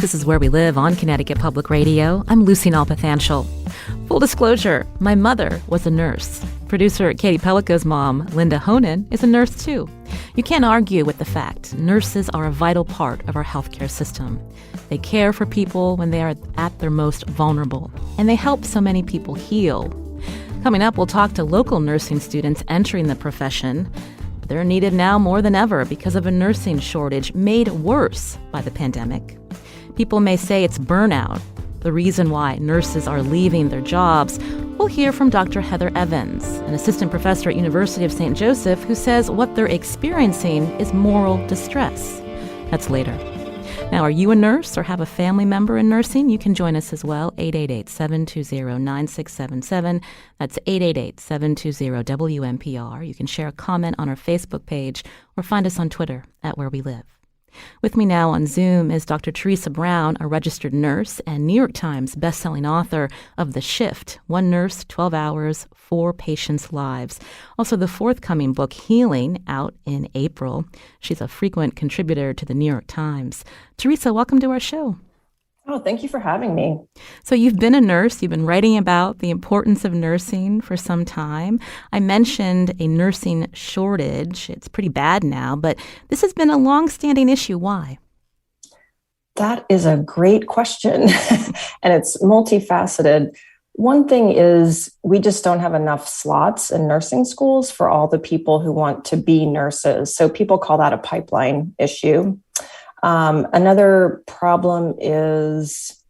This is Where We Live on Connecticut Public Radio. I'm Lucy Nalpathanchel. Full disclosure, my mother was a nurse. Producer Katie Pellico's mom, Linda Honan, is a nurse too. You can't argue with the fact nurses are a vital part of our healthcare system. They care for people when they are at their most vulnerable, and they help so many people heal. Coming up, we'll talk to local nursing students entering the profession. They're needed now more than ever because of a nursing shortage made worse by the pandemic. People may say it's burnout, the reason why nurses are leaving their jobs. We'll hear from Dr. Heather Evans, an assistant professor at University of St. Joseph, who says what they're experiencing is moral distress. That's later. Now, are you a nurse or have a family member in nursing? You can join us as well, 888-720-9677. That's 888-720-WNPR. You can share a comment on our Facebook page or find us on Twitter at Where We Live. With me now on Zoom is Dr. Theresa Brown, a registered nurse and New York Times bestselling author of The Shift, One Nurse, 12 Hours, 4 Patients' Lives. Also the forthcoming book, Healing, out in April. She's a frequent contributor to the New York Times. Theresa, welcome to our show. Oh, thank you for having me. So you've been a nurse. You've been writing about the importance of nursing for some time. I mentioned a nursing shortage. It's pretty bad now, but this has been a long-standing issue. Why? That is a great question, and it's multifaceted. One thing is we just don't have enough slots in nursing schools for all the people who want to be nurses. So people call that a pipeline issue. Another problem is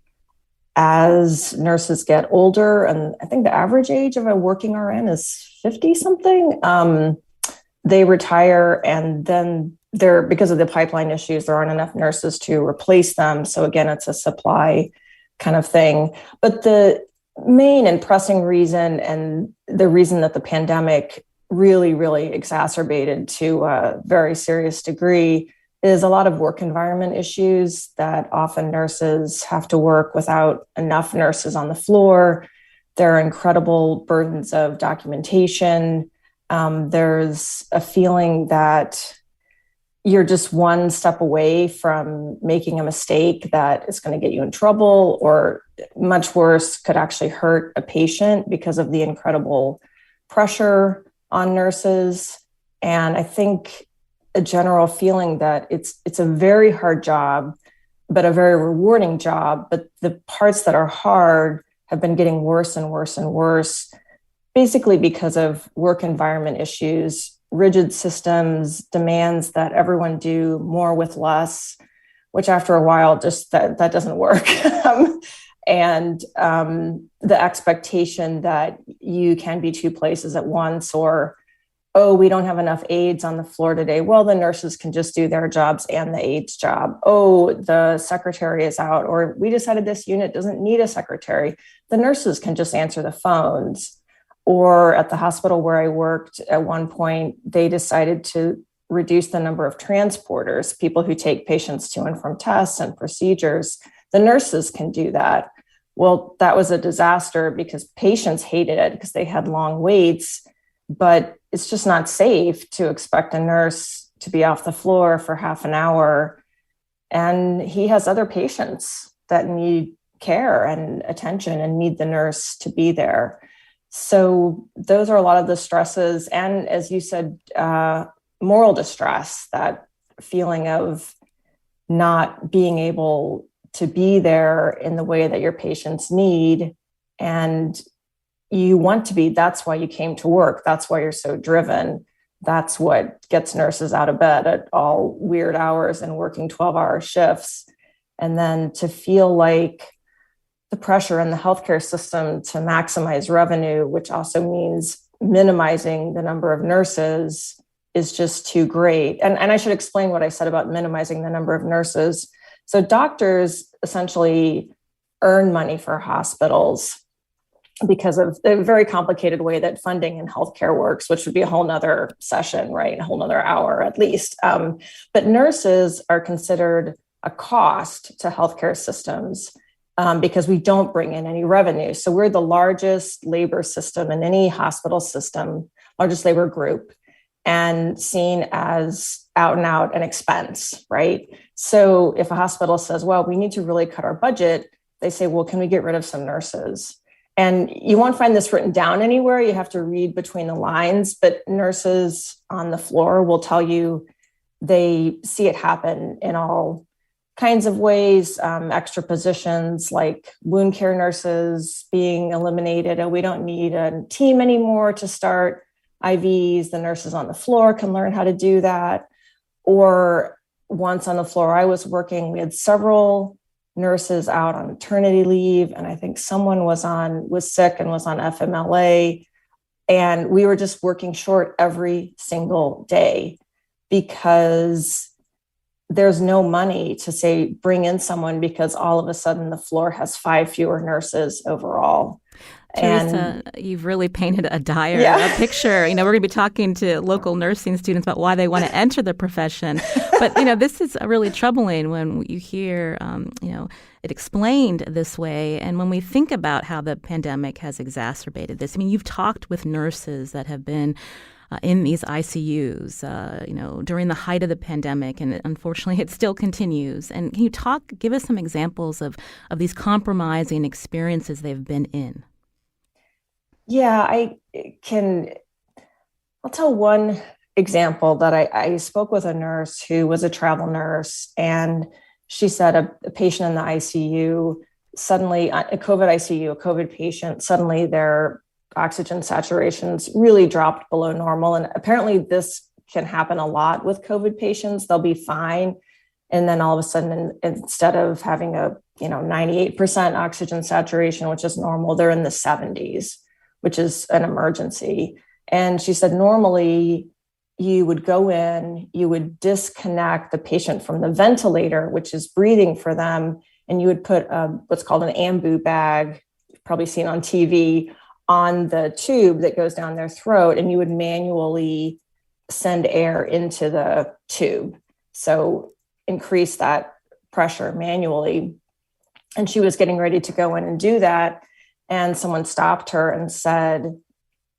as nurses get older, and I think the average age of a working RN is 50-something, they retire, and then because of the pipeline issues, there aren't enough nurses to replace them. So again, it's a supply kind of thing. But the main and pressing reason, and the reason that the pandemic really, really exacerbated to a very serious degree, is a lot of work environment issues that often nurses have to work without enough nurses on the floor. There are incredible burdens of documentation. There's a feeling that you're just one step away from making a mistake that is going to get you in trouble, or much worse, could actually hurt a patient because of the incredible pressure on nurses. And I think a general feeling that it's a very hard job, but a very rewarding job. But the parts that are hard have been getting worse and worse and worse, basically because of work environment issues, rigid systems, demands that everyone do more with less, which after a while just that doesn't work. And the expectation that you can be two places at once, or oh, we don't have enough aides on the floor today. Well, the nurses can just do their jobs and the aides' job. Oh, the secretary is out, or we decided this unit doesn't need a secretary. The nurses can just answer the phones. Or at the hospital where I worked, at one point, they decided to reduce the number of transporters, people who take patients to and from tests and procedures. The nurses can do that. Well, that was a disaster because patients hated it because they had long waits, but it's just not safe to expect a nurse to be off the floor for half an hour. And he has other patients that need care and attention and need the nurse to be there. So those are a lot of the stresses. And as you said, moral distress, that feeling of not being able to be there in the way that your patients need. And you want to be, that's why you came to work. That's why you're so driven. That's what gets nurses out of bed at all weird hours and working 12-hour shifts. And then to feel like the pressure in the healthcare system to maximize revenue, which also means minimizing the number of nurses, is just too great. And I should explain what I said about minimizing the number of nurses. So doctors essentially earn money for hospitals because of the very complicated way that funding in healthcare works, which would be a whole nother session, right? A whole nother hour at least. But nurses are considered a cost to healthcare systems because we don't bring in any revenue. So we're the largest labor system in any hospital system, largest labor group. and seen as out and out an expense, right? So if a hospital says, well, we need to really cut our budget, they say, well, can we get rid of some nurses? And you won't find this written down anywhere. You have to read between the lines, but nurses on the floor will tell you they see it happen in all kinds of ways. Extra positions like wound care nurses being eliminated. And we don't need a team anymore to start IVs. The nurses on the floor can learn how to do that. Or once on the floor I was working, we had several nurses out on maternity leave. And I think someone was sick and was on FMLA. And we were just working short every single day because there's no money to say, bring in someone because all of a sudden the floor has 5 fewer nurses overall. Theresa, you've really painted a dire picture. We're going to be talking to local nursing students about why they want to enter the profession. But, this is really troubling when you hear, it explained this way. And when we think about how the pandemic has exacerbated this, you've talked with nurses that have been in these ICUs, during the height of the pandemic, and unfortunately, it still continues. And can you give us some examples of these compromising experiences they've been in? Yeah, I'll tell one example that I spoke with a nurse who was a travel nurse, and she said a patient in the ICU, suddenly a COVID patient, suddenly their oxygen saturations really dropped below normal. And apparently this can happen a lot with COVID patients. They'll be fine. And then all of a sudden, instead of having a 98% oxygen saturation, which is normal, they're in the 70s, which is an emergency. And she said, normally you would go in, you would disconnect the patient from the ventilator, which is breathing for them. And you would put what's called an ambu bag, you've probably seen on TV, on the tube that goes down their throat. And you would manually send air into the tube. So increase that pressure manually. And she was getting ready to go in and do that. And someone stopped her and said,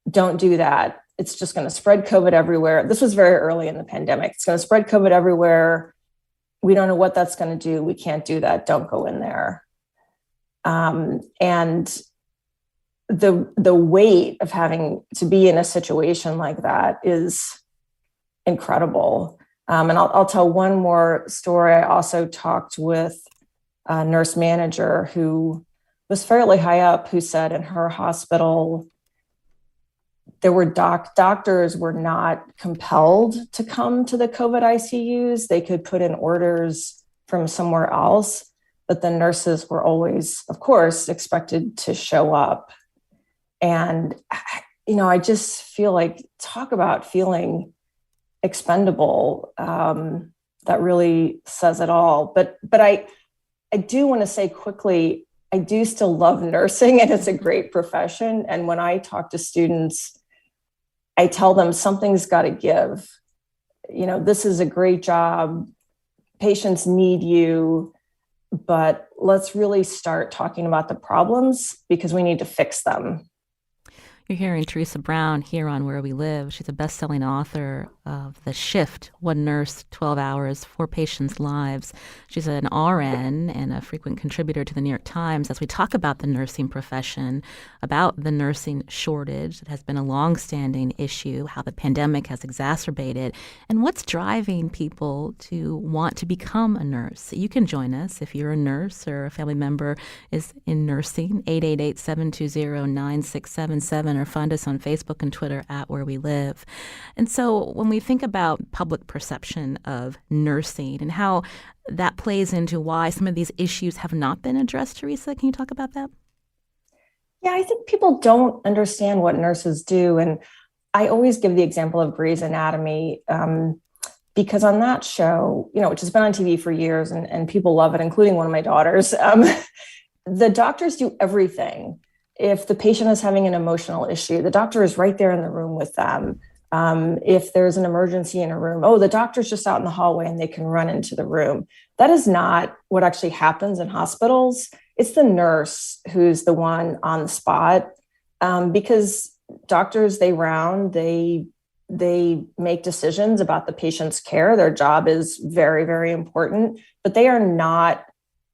don't do that. It's just going to spread COVID everywhere. This was very early in the pandemic. It's going to spread COVID everywhere. We don't know what that's going to do. We can't do that. Don't go in there. And the weight of having to be in a situation like that is incredible. And I'll tell one more story. I also talked with a nurse manager who was fairly high up, who said in her hospital, there were doctors were not compelled to come to the COVID ICUs. They could put in orders from somewhere else, but the nurses were always, of course, expected to show up. And, I just feel like, talk about feeling expendable. That really says it all. But I do want to say quickly, I do still love nursing, and it's a great profession. And when I talk to students, I tell them something's got to give. This is a great job. Patients need you, but let's really start talking about the problems because we need to fix them. You're hearing Theresa Brown here on Where We Live. She's a best-selling author of The Shift, One Nurse, 12 Hours, 4 Patients' Lives. She's an RN and a frequent contributor to the New York Times as we talk about the nursing profession, about the nursing shortage that has been a long-standing issue, how the pandemic has exacerbated, and what's driving people to want to become a nurse. You can join us if you're a nurse or a family member is in nursing, 888-720-9677, or find us on Facebook and Twitter at Where We Live. And so when we think about public perception of nursing and how that plays into why some of these issues have not been addressed, Theresa, can you talk about that? Yeah, I think people don't understand what nurses do. And I always give the example of Grey's Anatomy because on that show, which has been on TV for years and people love it, including one of my daughters, the doctors do everything. If the patient is having an emotional issue, the doctor is right there in the room with them. If there's an emergency in a room, the doctor's just out in the hallway and they can run into the room. That is not what actually happens in hospitals. It's the nurse who's the one on the spot because doctors, they round, they they make decisions about the patient's care. Their job is very, very important, but they are not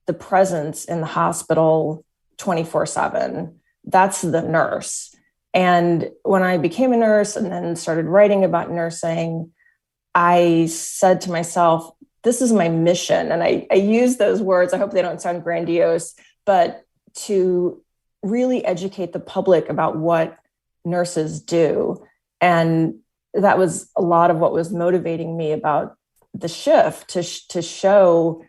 the presence in the hospital 24/7. That's the nurse. And when I became a nurse and then started writing about nursing, I said to myself, this is my mission. And I use those words. I hope they don't sound grandiose, but to really educate the public about what nurses do. And that was a lot of what was motivating me about the shift, to show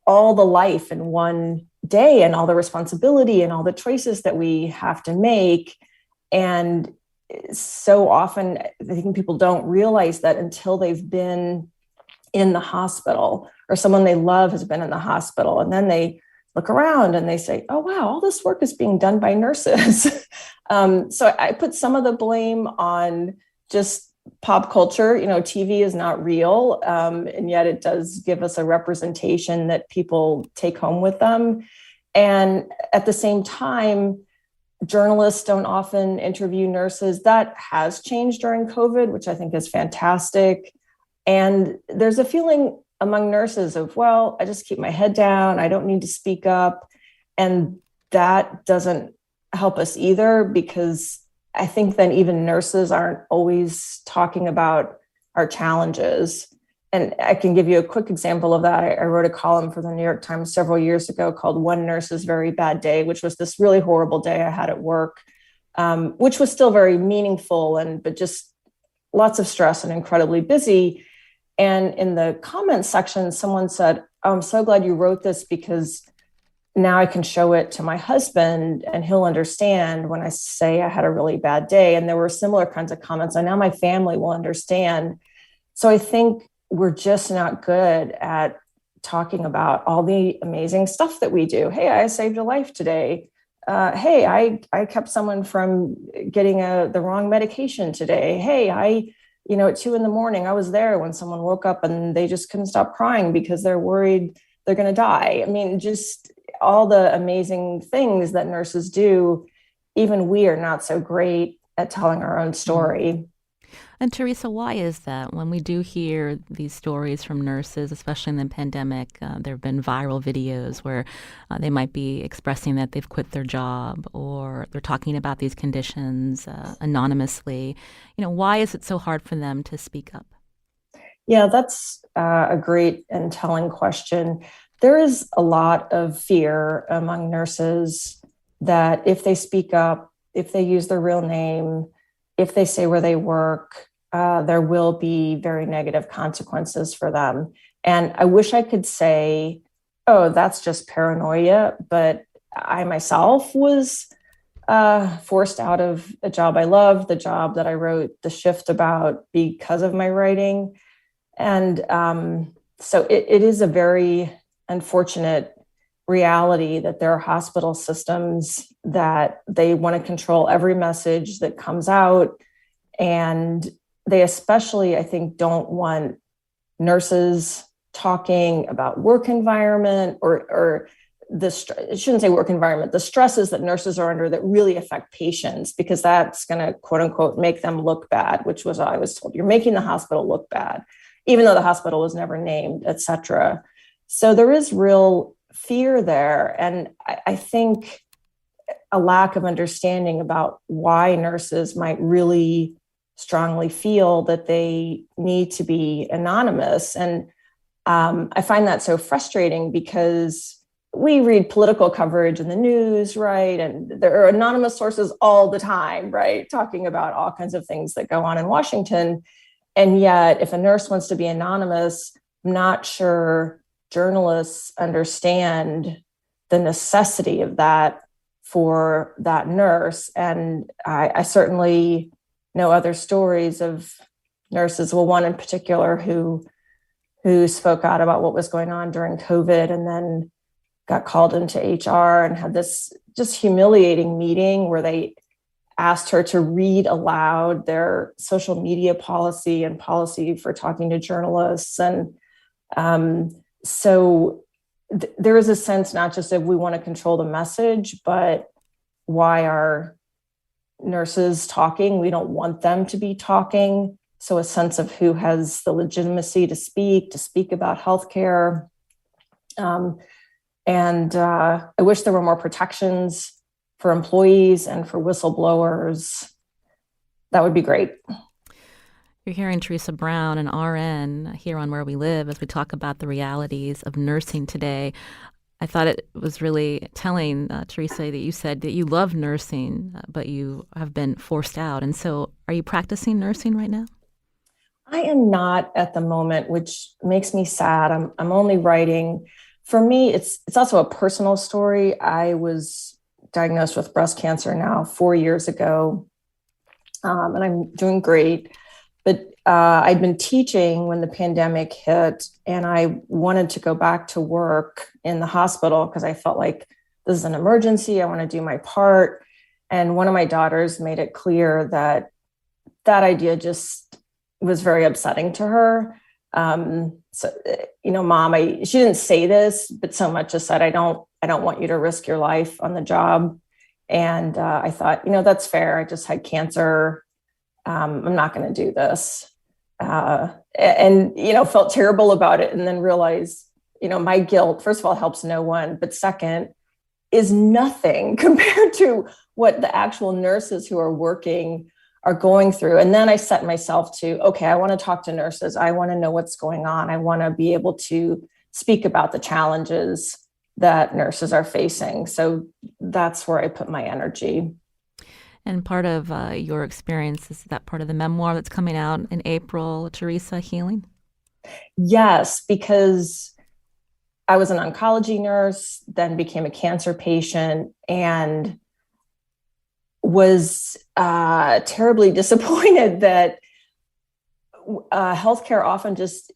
all the life in one day and all the responsibility and all the choices that we have to make. And so often, I think people don't realize that until they've been in the hospital or someone they love has been in the hospital. And then they look around and they say, oh, wow, all this work is being done by nurses. So I put some of the blame on just pop culture. TV is not real. And yet it does give us a representation that people take home with them. And at the same time, journalists don't often interview nurses. That has changed during COVID, which I think is fantastic. And there's a feeling among nurses of, well, I just keep my head down. I don't need to speak up. And that doesn't help us either, because I think then even nurses aren't always talking about our challenges. And I can give you a quick example of that. I wrote a column for the New York Times several years ago called One Nurse's Very Bad Day, which was this really horrible day I had at work, which was still very meaningful, but just lots of stress and incredibly busy. And in the comments section, someone said, oh, I'm so glad you wrote this, because now I can show it to my husband and he'll understand when I say I had a really bad day. And there were similar kinds of comments. And now my family will understand. So I think we're just not good at talking about all the amazing stuff that we do. Hey, I saved a life today. Hey, I kept someone from getting the wrong medication today. Hey, at 2 a.m, I was there when someone woke up and they just couldn't stop crying because they're worried they're going to die. I mean, just all the amazing things that nurses do. Even we are not so great at telling our own story. And Theresa, why is that? When we do hear these stories from nurses, especially in the pandemic, there have been viral videos where they might be expressing that they've quit their job, or they're talking about these conditions anonymously. Why is it so hard for them to speak up? Yeah, that's a great and telling question. There is a lot of fear among nurses that if they speak up, if they use their real name, if they say where they work, there will be very negative consequences for them. And I wish I could say, oh, that's just paranoia. But I myself was forced out of a job I loved, the job that I wrote the shift about because of my writing. And so it is a very unfortunate reality that there are hospital systems that they want to control every message that comes out. And they especially, I think, don't want nurses talking about work environment or I shouldn't say work environment, the stresses that nurses are under that really affect patients, because that's going to, quote unquote, make them look bad, which was I was told. You're making the hospital look bad, even though the hospital was never named, et cetera. So there is real fear there. And I think a lack of understanding about why nurses might really strongly feel that they need to be anonymous. And I find that so frustrating, because we read political coverage in the news, right? And there are anonymous sources all the time, right? Talking about all kinds of things that go on in Washington. And yet, if a nurse wants to be anonymous, I'm not sure journalists understand the necessity of that for that nurse. And I certainly know other stories of nurses, well, one in particular who spoke out about what was going on during COVID and then got called into HR and had this just humiliating meeting where they asked her to read aloud their social media policy and policy for talking to journalists. And so there is a sense not just that we want to control the message, but why are nurses talking. We don't want them to be talking. So a sense of who has the legitimacy to speak about healthcare. I wish there were more protections for employees and for whistleblowers. That would be great. You're hearing Theresa Brown, an RN, here on Where We Live as we talk about the realities of nursing today. I thought it was really telling, Theresa, that you said that you love nursing, but you have been forced out. And so are you practicing nursing right now? I am not at the moment, which makes me sad. I'm only writing. For me, it's also a personal story. I was diagnosed with breast cancer now 4 years ago, and I'm doing great. But I'd been teaching when the pandemic hit, and I wanted to go back to work in the hospital because I felt like this is an emergency. I want to do my part. And one of my daughters made it clear that that idea just was very upsetting to her. Mom, she didn't say this, but so much as said, I don't want you to risk your life on the job. And I thought, that's fair. I just had cancer. I'm not going to do this. Felt terrible about it. And then realized, my guilt, first of all, helps no one. But second, is nothing compared to what the actual nurses who are working are going through. And then I set myself to, okay, I want to talk to nurses. I want to know what's going on. I want to be able to speak about the challenges that nurses are facing. So that's where I put my energy. And part of your experience is that part of the memoir that's coming out in April, Theresa, Healing? Yes, because I was an oncology nurse, then became a cancer patient, and was terribly disappointed that healthcare often just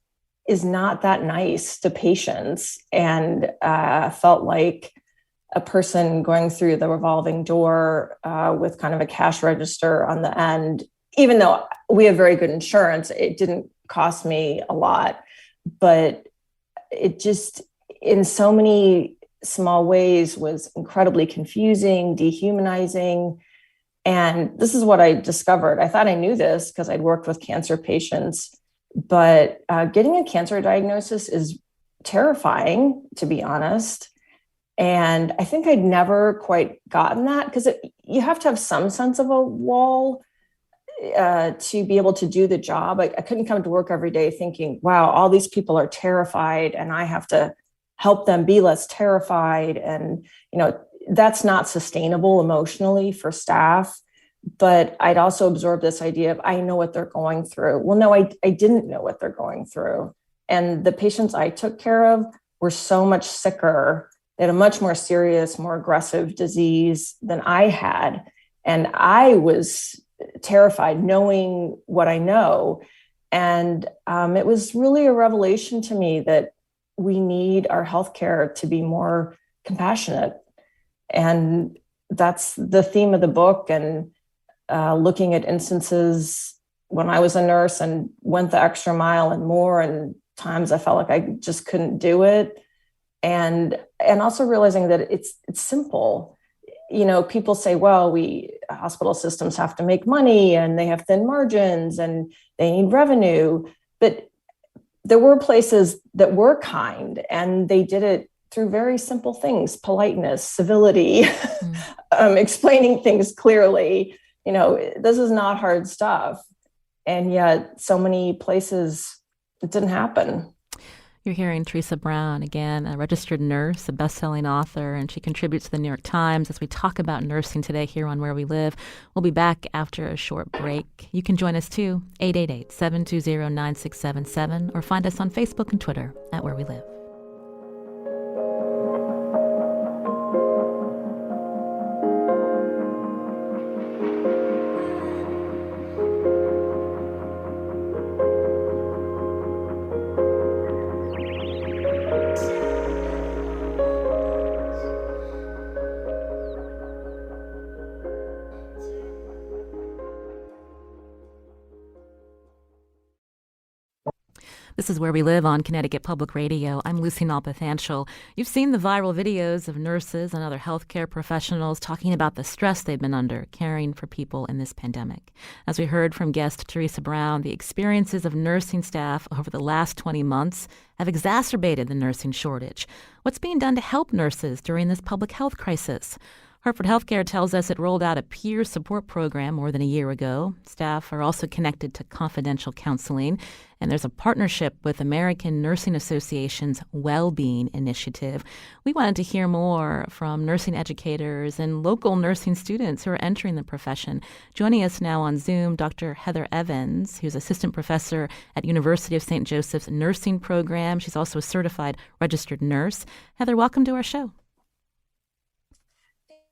is not that nice to patients, and felt like a person going through the revolving door with kind of a cash register on the end. Even though we have very good insurance, it didn't cost me a lot, but it just, in so many small ways, was incredibly confusing, dehumanizing. And this is what I discovered. I thought I knew this because I'd worked with cancer patients, but getting a cancer diagnosis is terrifying, to be honest. And I think I'd never quite gotten that because you have to have some sense of a wall to be able to do the job. I couldn't come to work every day thinking, wow, all these people are terrified and I have to help them be less terrified. And, that's not sustainable emotionally for staff. But I'd also absorbed this idea of, I know what they're going through. Well, no, I didn't know what they're going through. And the patients I took care of were so much sicker. They had a much more serious, more aggressive disease than I had. And I was terrified knowing what I know. And it was really a revelation to me that we need our healthcare to be more compassionate. And that's the theme of the book. And looking at instances when I was a nurse and went the extra mile and more, and times I felt like I just couldn't do it. And also realizing that it's simple. People say, well, hospital systems have to make money and they have thin margins and they need revenue. But there were places that were kind, and they did it through very simple things: politeness, civility, explaining things clearly. This is not hard stuff. And yet so many places it didn't happen. You're hearing Theresa Brown, again, a registered nurse, a best-selling author, and she contributes to the New York Times as we talk about nursing today here on Where We Live. We'll be back after a short break. You can join us too, 888-720-9677, or find us on Facebook and Twitter at Where We Live. This is Where We Live on Connecticut Public Radio. I'm Lucy Nalpathanchel. You've seen the viral videos of nurses and other healthcare professionals talking about the stress they've been under caring for people in this pandemic. As we heard from guest Theresa Brown, the experiences of nursing staff over the last 20 months have exacerbated the nursing shortage. What's being done to help nurses during this public health crisis? Hartford Healthcare tells us it rolled out a peer support program more than a year ago. Staff are also connected to confidential counseling, and there's a partnership with American Nursing Association's Wellbeing Initiative. We wanted to hear more from nursing educators and local nursing students who are entering the profession. Joining us now on Zoom, Dr. Heather Evans, who's assistant professor at University of St. Joseph's nursing program. She's also a certified registered nurse. Heather, welcome to our show.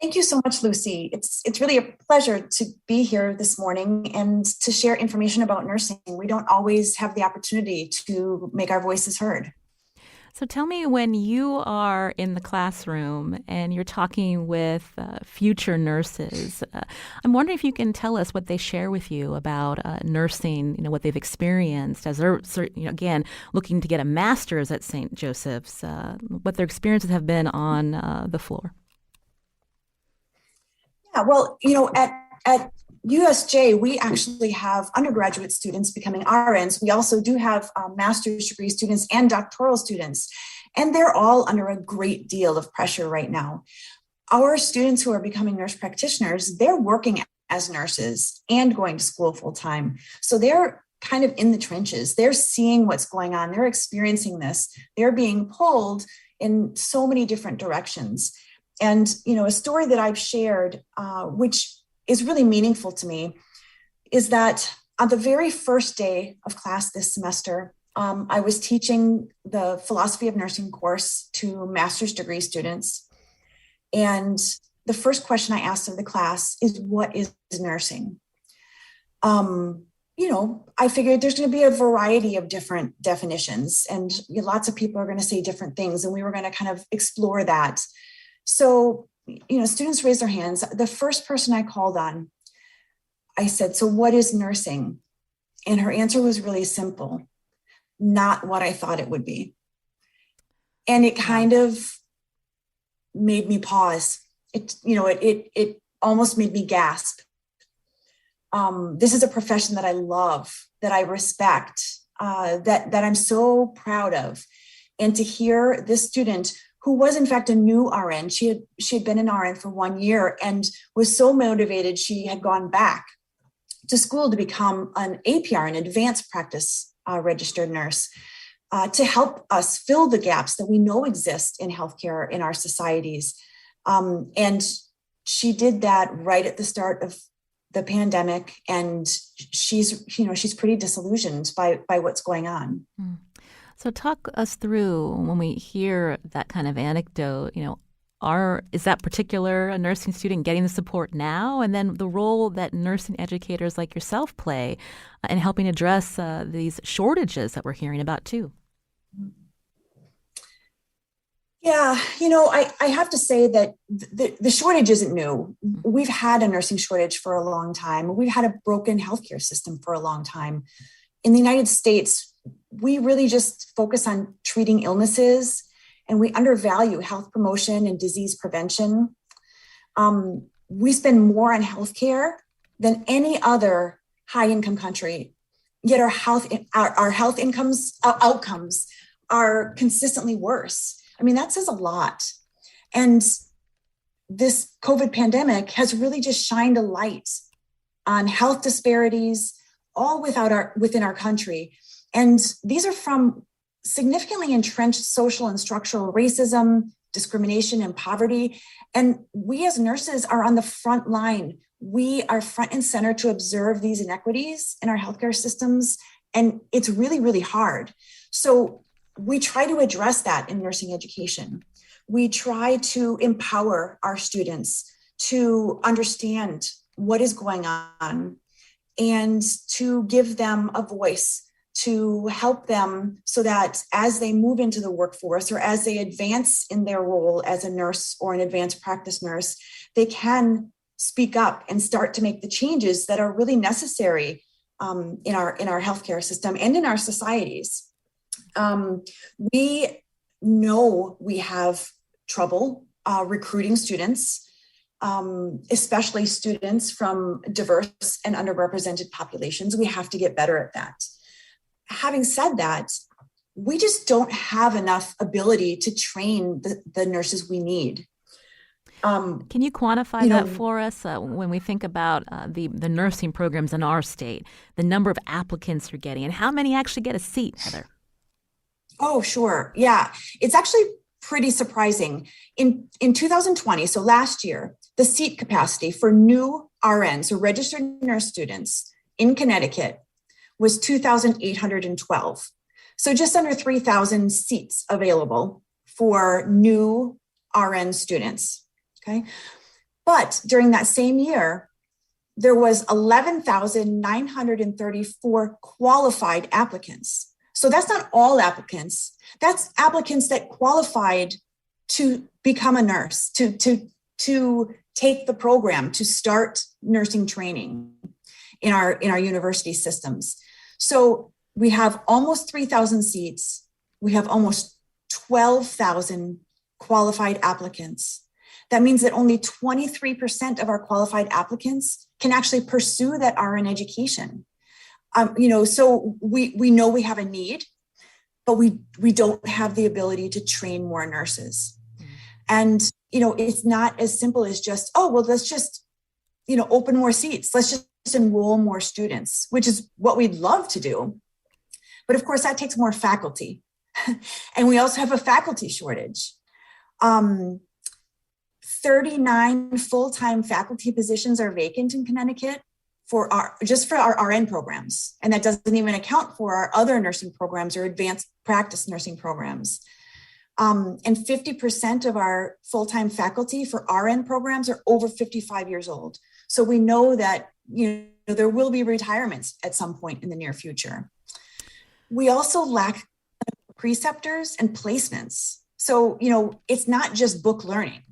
Thank you so much, Lucy. It's really a pleasure to be here this morning and to share information about nursing. We don't always have the opportunity to make our voices heard. So tell me, when you are in the classroom and you're talking with future nurses, I'm wondering if you can tell us what they share with you about nursing, what they've experienced as they're, again, looking to get a master's at St. Joseph's, what their experiences have been on the floor. Yeah, well, at USJ, we actually have undergraduate students becoming RNs. We also do have master's degree students and doctoral students, and they're all under a great deal of pressure right now. Our students who are becoming nurse practitioners, they're working as nurses and going to school full time. So they're kind of in the trenches. They're seeing what's going on. They're experiencing this. They're being pulled in so many different directions. And, a story that I've shared, which is really meaningful to me, is that on the very first day of class this semester, I was teaching the philosophy of nursing course to master's degree students. And the first question I asked of the class is, what is nursing? I figured there's going to be a variety of different definitions, and lots of people are going to say different things, and we were going to kind of explore that. So, students raised their hands. The first person I called on, I said, so what is nursing? And her answer was really simple: not what I thought it would be. And it kind of made me pause. It almost made me gasp. This is a profession that I love, that I respect, that I'm so proud of. And to hear this student, who was in fact a new RN. She had been an RN for 1 year and was so motivated she had gone back to school to become an APR, an advanced practice registered nurse, to help us fill the gaps that we know exist in healthcare in our societies. And she did that right at the start of the pandemic, and she's pretty disillusioned by what's going on. Mm. So talk us through, when we hear that kind of anecdote, is that particular a nursing student getting the support now? And then the role that nursing educators like yourself play in helping address these shortages that we're hearing about too. Yeah, I have to say that the shortage isn't new. We've had a nursing shortage for a long time. We've had a broken healthcare system for a long time. In the United States, we really just focus on treating illnesses, and we undervalue health promotion and disease prevention. We spend more on healthcare than any other high-income country, yet our health outcomes are consistently worse. I mean, that says a lot. And this COVID pandemic has really just shined a light on health disparities all within our country. And these are from significantly entrenched social and structural racism, discrimination, and poverty. And we as nurses are on the front line. We are front and center to observe these inequities in our healthcare systems. And it's really, really hard. So we try to address that in nursing education. We try to empower our students to understand what is going on and to give them a voice, to help them so that as they move into the workforce or as they advance in their role as a nurse or an advanced practice nurse, they can speak up and start to make the changes that are really necessary in our healthcare system and in our societies. We know we have trouble recruiting students, especially students from diverse and underrepresented populations. We have to get better at that. Having said that, we just don't have enough ability to train the nurses we need. Can you quantify that for us when we think about the nursing programs in our state, the number of applicants you're getting, and how many actually get a seat, Heather? Oh, sure. Yeah, it's actually pretty surprising. In 2020, so last year, the seat capacity for new RNs, or registered nurse students in Connecticut, was 2,812. So just under 3,000 seats available for new RN students. Okay. But during that same year, there was 11,934 qualified applicants. So that's not all applicants. That's applicants that qualified to become a nurse, to take the program, to start nursing training in our university systems. So we have almost 3,000 seats. We have almost 12,000 qualified applicants. That means that only 23% of our qualified applicants can actually pursue that RN education. So we know we have a need, but we don't have the ability to train more nurses. And, it's not as simple as just, let's just, open more seats. Let's just enroll more students, which is what we'd love to do. But of course, that takes more faculty. And we also have a faculty shortage. 39 full-time faculty positions are vacant in Connecticut for our RN programs. And that doesn't even account for our other nursing programs or advanced practice nursing programs. And 50% of our full-time faculty for RN programs are over 55 years old. So we know that, there will be retirements at some point in the near future. We also lack preceptors and placements. So, it's not just book learning.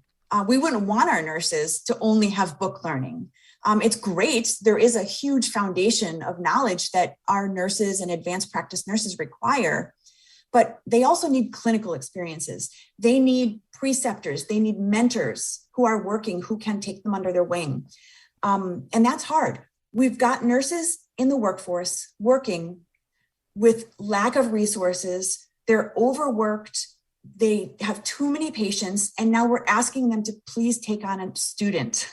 We wouldn't want our nurses to only have book learning. It's great. There is a huge foundation of knowledge that our nurses and advanced practice nurses require, but they also need clinical experiences. They need preceptors. They need mentors who are working, who can take them under their wing. And that's hard. We've got nurses in the workforce working with lack of resources. They're overworked. They have too many patients, and now we're asking them to please take on a student.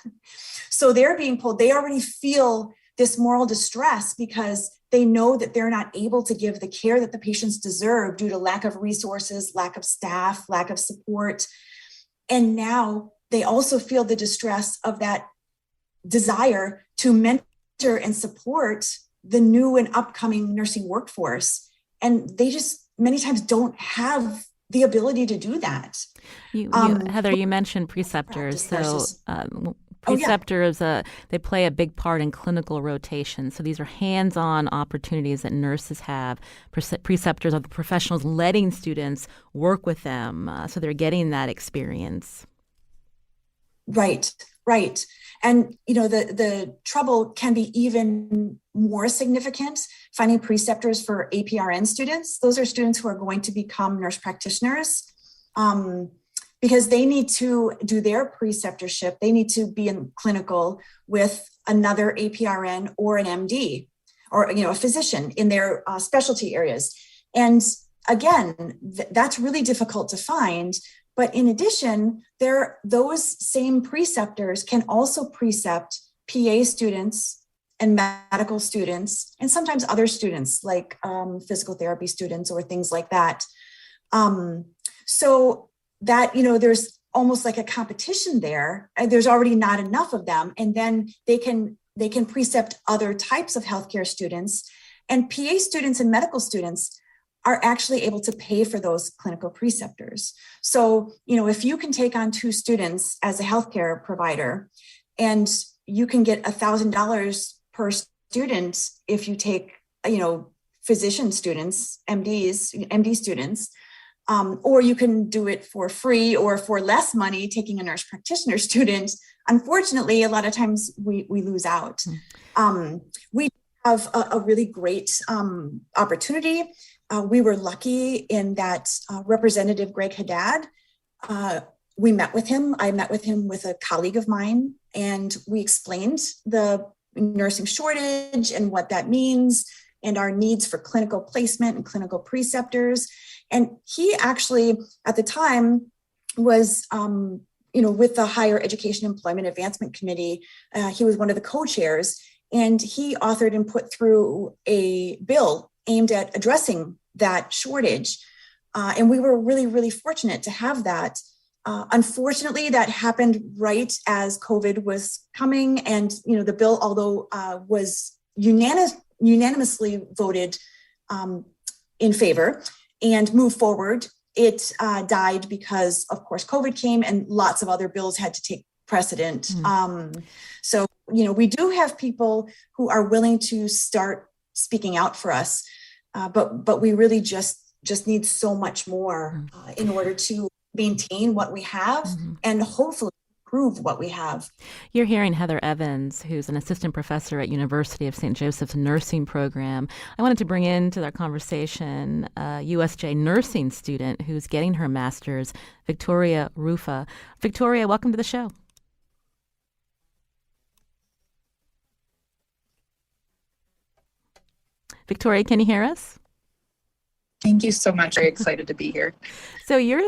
So they're being pulled. They already feel this moral distress because they know that they're not able to give the care that the patients deserve due to lack of resources, lack of staff, lack of support. And now they also feel the distress of that desire to mentor and support the new and upcoming nursing workforce. And they just many times don't have the ability to do that. Heather, you mentioned preceptors. So preceptors, they play a big part in clinical rotation. So these are hands-on opportunities that nurses have. Preceptors are the professionals letting students work with them. So they're getting that experience. Right. And, the trouble can be even more significant finding preceptors for APRN students. Those are students who are going to become nurse practitioners because they need to do their preceptorship. They need to be in clinical with another APRN or an MD or, a physician in their specialty areas. And again, that's really difficult to find. But in addition, those same preceptors can also precept PA students and medical students, and sometimes other students like physical therapy students or things like that. So that, there's almost like a competition there. And there's already not enough of them. And then they can precept other types of healthcare students, and PA students and medical students are actually able to pay for those clinical preceptors. So, if you can take on 2 students as a healthcare provider, and you can get $1,000 per student if you take, physician students, MD students, or you can do it for free or for less money, taking a nurse practitioner student. Unfortunately, a lot of times we lose out. We have a really great opportunity We were lucky in that Representative Greg Haddad, we met with him. I met with him with a colleague of mine, and we explained the nursing shortage and what that means and our needs for clinical placement and clinical preceptors. And he actually, at the time, was, with the Higher Education Employment Advancement Committee. He was one of the co-chairs, and he authored and put through a bill aimed at addressing that shortage. And we were really, really fortunate to have that. Unfortunately, that happened right as COVID was coming, and the bill, although was unanimously voted in favor and moved forward, it died because, of course, COVID came and lots of other bills had to take precedent. So we do have people who are willing to start speaking out for us, but we really just need so much more in order to maintain what we have and hopefully improve what we have. You're hearing Heather Evans, who's an assistant professor at University of St. Joseph's nursing program. I wanted to bring into that conversation a USJ nursing student who's getting her master's, Victoria Rufo. Victoria, welcome to the show. Victoria, can you hear us? Thank you so much. Very excited to be here. So you're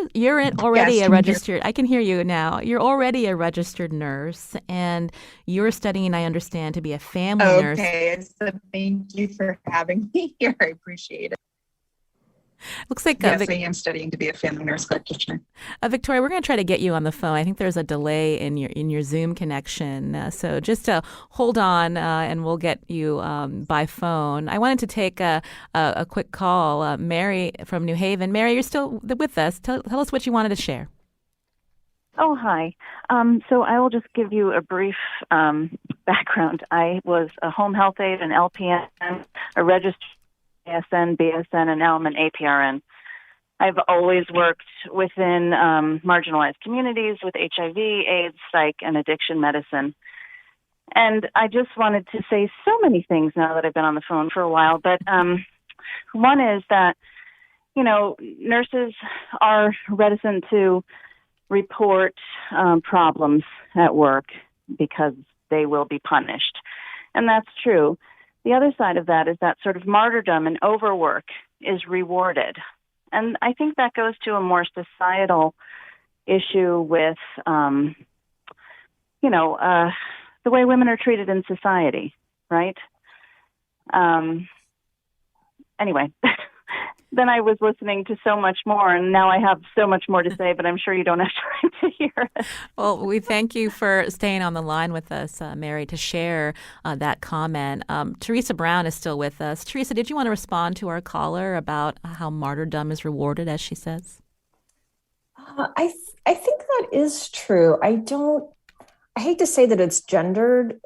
already Yes, a registered. I can hear you now. You're already a registered nurse, and you're studying, I understand, to be a family nurse. Okay, so thank you for having me here. I appreciate it. Looks like Yes, I am studying to be a family nurse practitioner. Victoria, we're going to try to get you on the phone. I think there's a delay in your Zoom connection, so just hold on, and we'll get you by phone. I wanted to take a quick call. Mary from New Haven. Mary, you're still with us. Tell us what you wanted to share. Oh, hi. So I will just give you a brief background. I was a home health aide, an LPN, a registered ASN, BSN, and now I'm an APRN. I've always worked within marginalized communities with HIV, AIDS, psych, and addiction medicine. And I just wanted to say so many things now that I've been on the phone for a while. But one is that, nurses are reticent to report problems at work because they will be punished. And that's true. The other side of that is that sort of martyrdom and overwork is rewarded. And I think that goes to a more societal issue with, the way women are treated in society, right? Anyway, then I was listening to so much more, and now I have so much more to say, but I'm sure you don't have time to hear it. Well, we thank you for staying on the line with us, Mary, to share that comment. Theresa Brown is still with us. Theresa, did you want to respond to our caller about how martyrdom is rewarded, as she says? I think that is true. I hate to say that it's gendered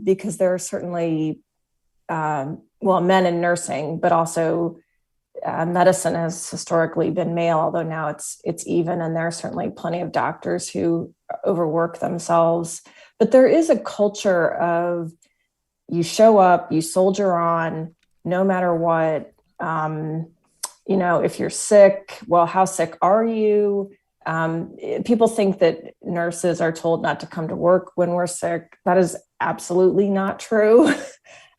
because there are certainly, men in nursing, but also medicine has historically been male, although now it's even, and there are certainly plenty of doctors who overwork themselves. But there is a culture of you show up, you soldier on, no matter what. If you're sick, well, how sick are you? People think that nurses are told not to come to work when we're sick. That is absolutely not true.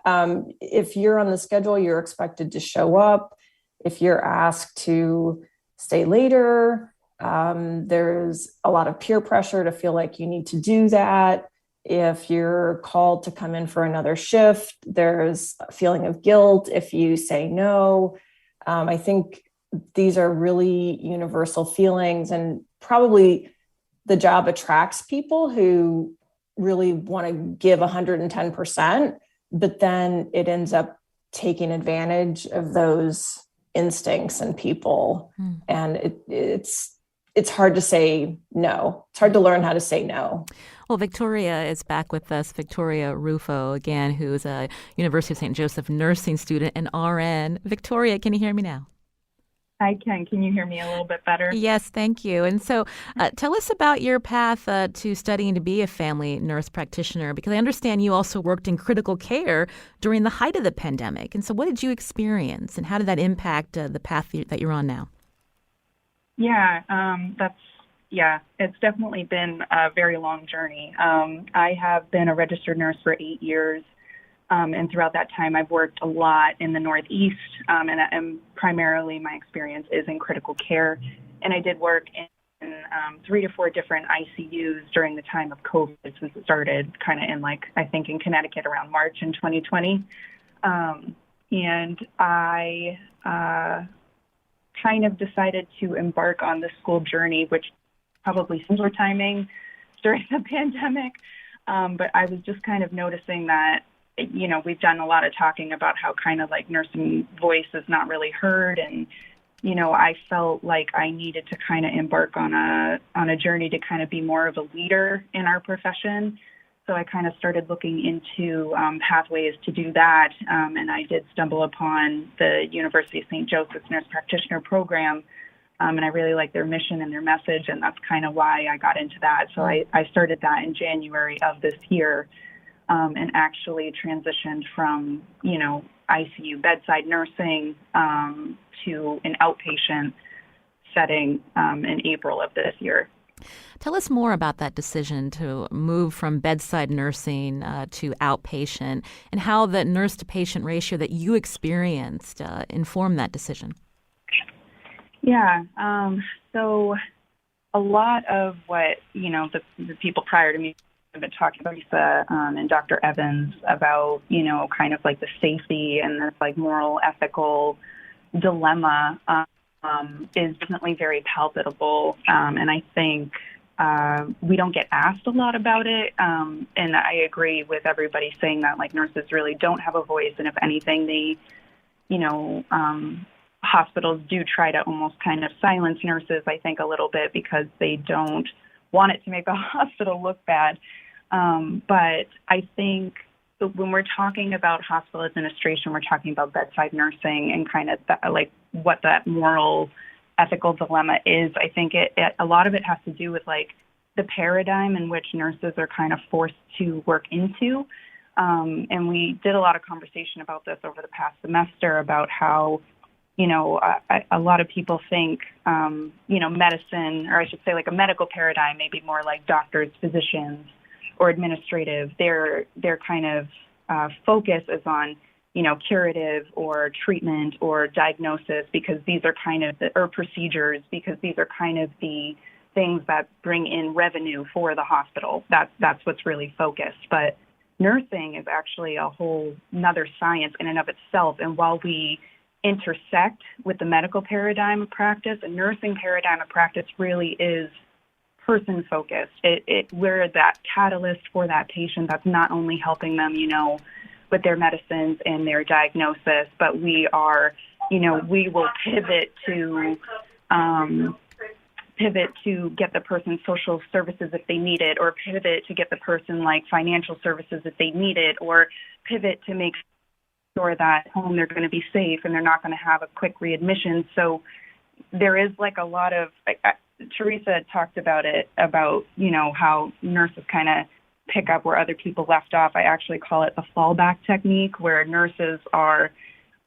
If you're on the schedule, you're expected to show up. If you're asked to stay later, there's a lot of peer pressure to feel like you need to do that. If you're called to come in for another shift, there's a feeling of guilt if you say no. I think these are really universal feelings, and probably the job attracts people who really want to give 110%, but then it ends up taking advantage of those instincts in people. And it's hard to say no. It's hard to learn how to say no. Well, Victoria is back with us. Victoria Rufo, again, who is a University of St. Joseph nursing student and RN. Victoria, can you hear me now? I can. Can you hear me a little bit better? Yes, thank you. And so tell us about your path to studying to be a family nurse practitioner, because I understand you also worked in critical care during the height of the pandemic. And so what did you experience, and how did that impact the path that you're on now? Yeah, it's definitely been a very long journey. I have been a registered nurse for 8 years. And throughout that time, I've worked a lot in the Northeast, and primarily my experience is in critical care. And I did work in 3 to 4 different ICUs during the time of COVID, since it started kind of in Connecticut around March in 2020. And I kind of decided to embark on the school journey, which probably similar timing during the pandemic. But I was just kind of noticing that, we've done a lot of talking about how kind of like nursing voice is not really heard. And, I felt like I needed to kind of embark on a journey to kind of be more of a leader in our profession. So I kind of started looking into pathways to do that. And I did stumble upon the University of St. Joseph's Nurse Practitioner Program. And I really like their mission and their message. And that's kind of why I got into that. So I started that in January of this year. And actually transitioned from, ICU bedside nursing to an outpatient setting in April of this year. Tell us more about that decision to move from bedside nursing to outpatient, and how the nurse-to-patient ratio that you experienced informed that decision. Yeah, so a lot of what, the people prior to me have been talking about, Theresa and Dr. Evans, about, kind of like the safety and this like moral, ethical dilemma is definitely very palpable. And I think we don't get asked a lot about it. And I agree with everybody saying that like nurses really don't have a voice. And if anything, they, hospitals do try to almost kind of silence nurses, I think, a little bit, because they don't want it to make the hospital look bad. But I think when we're talking about hospital administration, we're talking about bedside nursing and kind of like what that moral, ethical dilemma is. I think a lot of it has to do with like the paradigm in which nurses are kind of forced to work into. And we did a lot of conversation about this over the past semester about how, a lot of people think, medicine, or I should say like a medical paradigm, maybe more like doctors, physicians, or administrative. Their kind of focus is on, curative or treatment or diagnosis, because these are kind of or procedures, because these are kind of the things that bring in revenue for the hospital. That's what's really focused. But nursing is actually a whole another science in and of itself. And while we intersect with the medical paradigm of practice, a nursing paradigm of practice really is person focused. We're that catalyst for that patient that's not only helping them, with their medicines and their diagnosis, but we are, we will pivot to get the person social services if they need it, or pivot to get the person like financial services if they need it, or pivot to make sure that home they're going to be safe and they're not going to have a quick readmission. So there is like a lot of, Theresa talked about it, about, how nurses kind of pick up where other people left off. I actually call it the fallback technique, where nurses our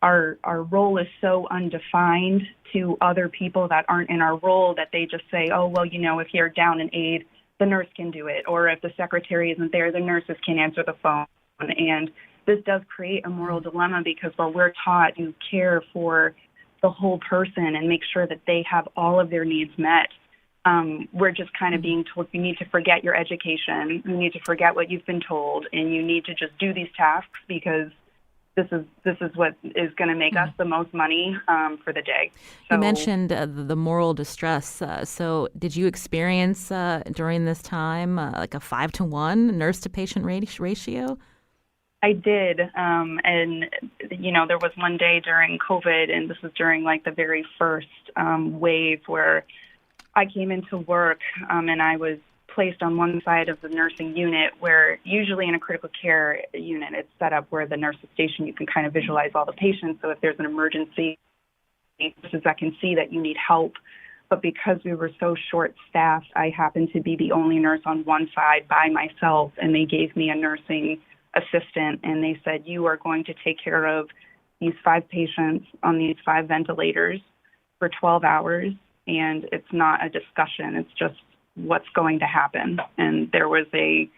role is so undefined to other people that aren't in our role that they just say, oh, well, if you're down an aide, the nurse can do it. Or if the secretary isn't there, the nurses can answer the phone. And this does create a moral dilemma, because while we're taught to care for the whole person and make sure that they have all of their needs met, we're just kind of being told you need to forget your education, you need to forget what you've been told, and you need to just do these tasks because this is what is going to make us the most money for the day. So, you mentioned the moral distress. So did you experience during this time like a 5-to-1 nurse-to-patient ratio? I did. And, there was one day during COVID, and this was during like the very first wave, where I came into work and I was placed on one side of the nursing unit, where usually in a critical care unit, it's set up where the nurse is stationed. You can kind of visualize all the patients. So if there's an emergency, nurses that can see that you need help. But because we were so short-staffed, I happened to be the only nurse on one side by myself, and they gave me a nursing assistant, and they said, you are going to take care of these 5 patients on these 5 ventilators for 12 hours, and it's not a discussion. It's just what's going to happen. And there was a,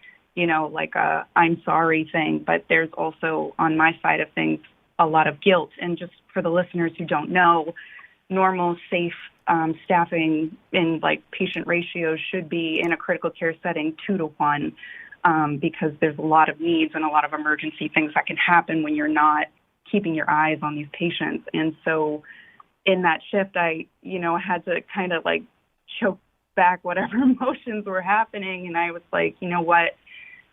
like a I'm sorry thing, but there's also on my side of things a lot of guilt. And just for the listeners who don't know, normal, safe staffing in like patient ratios should be in a critical care setting 2 to 1 because there's a lot of needs and a lot of emergency things that can happen when you're not keeping your eyes on these patients. And so in that shift, I, had to kind of like choke back whatever emotions were happening. And I was like, you know what,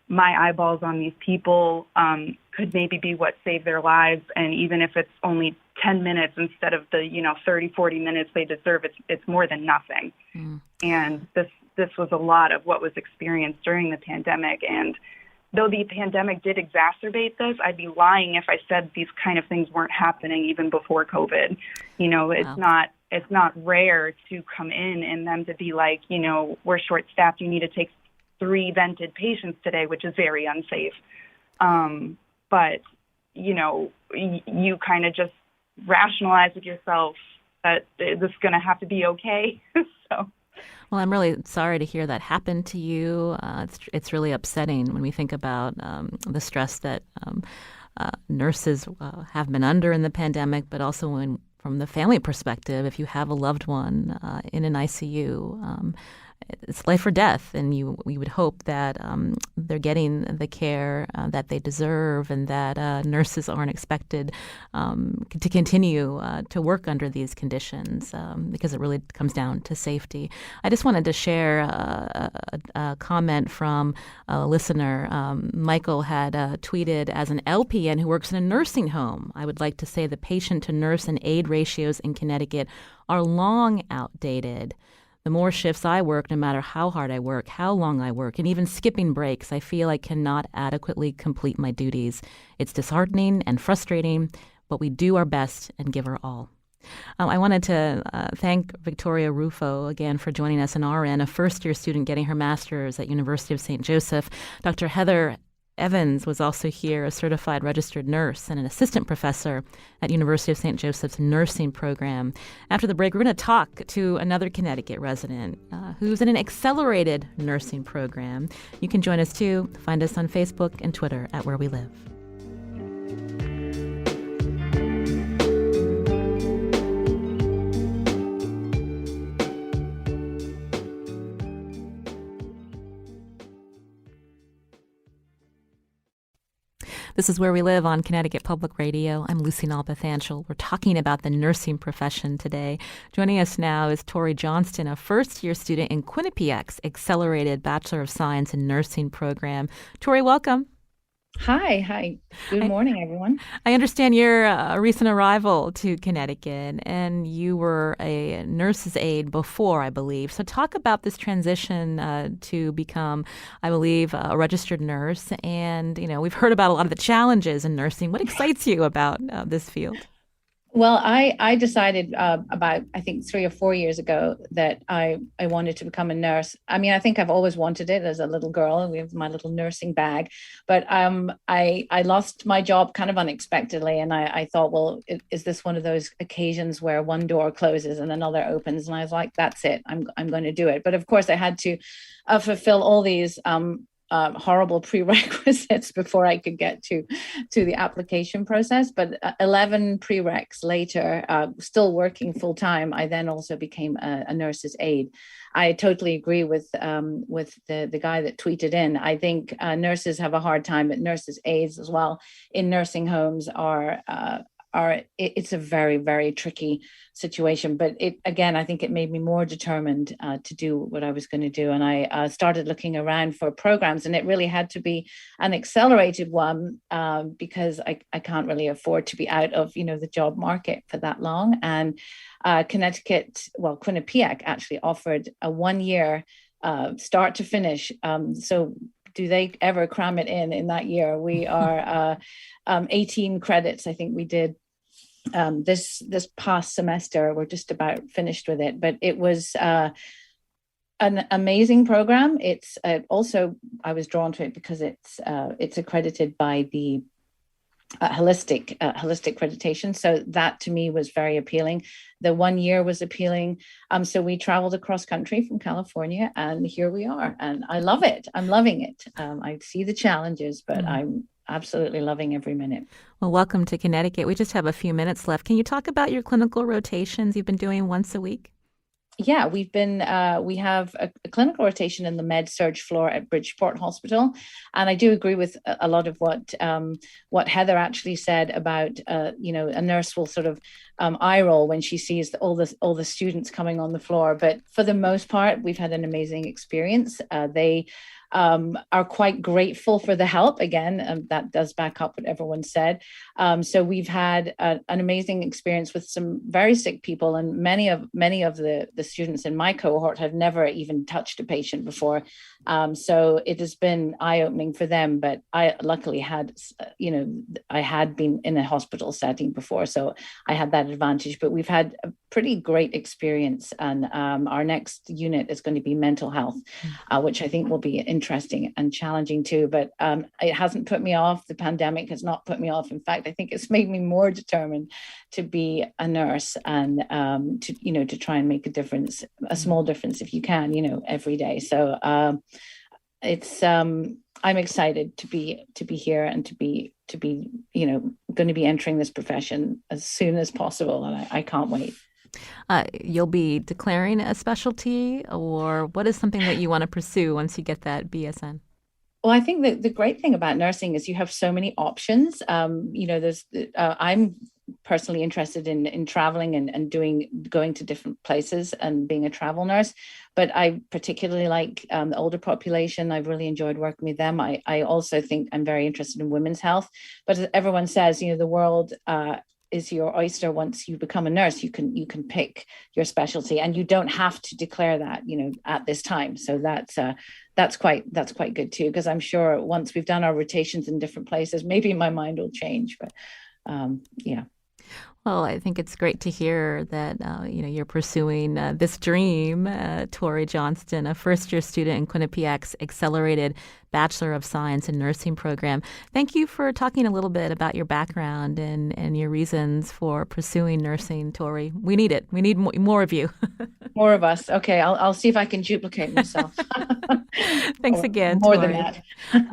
my eyeballs on these people could maybe be what saved their lives. And even if it's only 10 minutes instead of the, 30, 40 minutes they deserve, it's more than nothing. Mm. And this was a lot of what was experienced during the pandemic. And though the pandemic did exacerbate this, I'd be lying if I said these kind of things weren't happening even before COVID. It's not rare to come in and them to be like, we're short-staffed, you need to take 3 vented patients today, which is very unsafe. But, you kind of just rationalize with yourself that this is going to have to be okay. So. Well, I'm really sorry to hear that happened to you. It's really upsetting when we think about the stress that nurses have been under in the pandemic, but also from the family perspective, if you have a loved one in an ICU, it's life or death, and we would hope that they're getting the care that they deserve, and that nurses aren't expected to continue to work under these conditions because it really comes down to safety. I just wanted to share a comment from a listener. Michael had tweeted, as an LPN who works in a nursing home, I would like to say the patient to nurse and aide ratios in Connecticut are long outdated. The more shifts I work, no matter how hard I work, how long I work, and even skipping breaks, I feel I cannot adequately complete my duties. It's disheartening and frustrating, but we do our best and give our all. I wanted to thank Victoria Rufo again for joining us, an RN, a first-year student getting her master's at University of St. Joseph. Dr. Heather Evans was also here, a certified registered nurse and an assistant professor at University of St. Joseph's nursing program. After the break, we're going to talk to another Connecticut resident who's in an accelerated nursing program. You can join us too. Find us on Facebook and Twitter at Where We Live. This is Where We Live on Connecticut Public Radio. I'm Lucy Nalpathanchel. We're talking about the nursing profession today. Joining us now is Tori Johnston, a first-year student in Quinnipiac's Accelerated Bachelor of Science in Nursing program. Tori, welcome. Hi. Good morning, everyone. I understand you're a recent arrival to Connecticut, and you were a nurse's aide before, I believe. So talk about this transition to become, I believe, a registered nurse. And, we've heard about a lot of the challenges in nursing. What excites you about this field? Well, I decided about, I think, 3 or 4 years ago that I wanted to become a nurse. I mean, I think I've always wanted it as a little girl with my little nursing bag. But I lost my job kind of unexpectedly. And I thought, well, is this one of those occasions where one door closes and another opens? And I was like, that's it. I'm going to do it. But of course, I had to fulfill all these horrible prerequisites before I could get to the application process. But 11 prereqs later, still working full time, I then also became a nurse's aide. I totally agree with the guy that tweeted in. I think nurses have a hard time, but nurses' aides as well in nursing homes it's a very, very tricky situation. But I think it made me more determined to do what I was going to do. And I started looking around for programs, and it really had to be an accelerated one because I can't really afford to be out of, the job market for that long. And Quinnipiac actually offered a 1-year start to finish. So do they ever cram it in that year? We are 18 credits, I think we did. this past semester. We're just about finished with it, but it was an amazing program. It's also, I was drawn to it because it's accredited by the holistic accreditation. So that to me was very appealing. The 1 year was appealing. So we traveled across country from California, and here we are. And I love it. I'm loving it. I see the challenges, but I'm absolutely loving every minute. Well, welcome to Connecticut. We just have a few minutes left. Can you talk about your clinical rotations you've been doing once a week? Yeah, we have a clinical rotation in the med surg floor at Bridgeport Hospital, and I do agree with a lot of what Heather actually said about a nurse will sort of eye roll when she sees all the students coming on the floor, but for the most part, we've had an amazing experience. They are quite grateful for the help. Again, that does back up what everyone said. So we've had an amazing experience with some very sick people, and many of the students in my cohort have never even touched a patient before. So it has been eye-opening for them. But I luckily I had been in a hospital setting before, so I had that advantage. But we've had a pretty great experience, and our next unit is going to be mental health, which I think will be interesting and challenging too. But it hasn't put me off. The pandemic has not put me off. In fact, I think it's made me more determined to be a nurse and to try and make a difference, a small difference if you can, every day. So I'm excited to be here and to be going to be entering this profession as soon as possible, and I can't wait. You'll be declaring a specialty, or what is something that you want to pursue once you get that BSN? Well, I think that the great thing about nursing is you have so many options. I'm personally interested in traveling and going to different places and being a travel nurse, but I particularly like the older population. I've really enjoyed working with them. I also think I'm very interested in women's health, but as everyone says, the world is your oyster. Once you become a nurse, you can pick your specialty, and you don't have to declare that at this time. So that's quite good too, because I'm sure once we've done our rotations in different places, maybe my mind will change. But yeah. Well, I think it's great to hear that you're pursuing this dream. Tori Johnston, a first-year student in Quinnipiac's accelerated Bachelor of Science in Nursing program. Thank you for talking a little bit about your background and your reasons for pursuing nursing, Tori. We need it. We need more of you. More of us. Okay, I'll see if I can duplicate myself. Thanks again, more Tori. than that.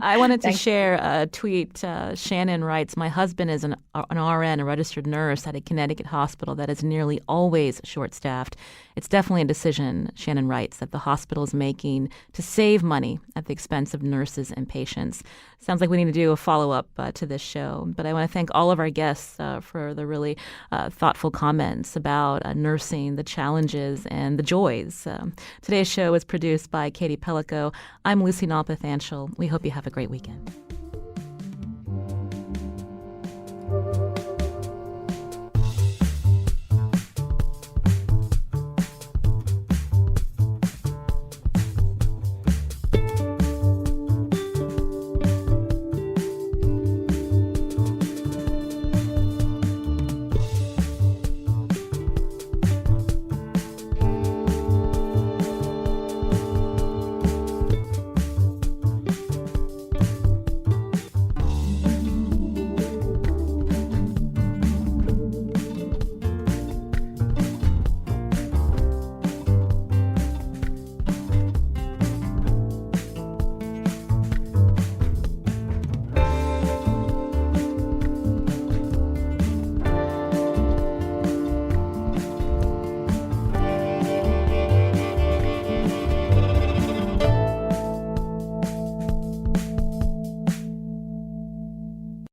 I wanted to share a tweet. Shannon writes, "My husband is an RN, a registered nurse at a Connecticut hospital that is nearly always short-staffed. It's definitely a decision," Shannon writes, "that the hospital is making to save money at the expense of nurses and patients." Sounds like we need to do a follow-up to this show. But I want to thank all of our guests for the really thoughtful comments about nursing, the challenges, and the joys. Today's show was produced by Katie Pellico. I'm Lucy Nalpathanchel. We hope you have a great weekend.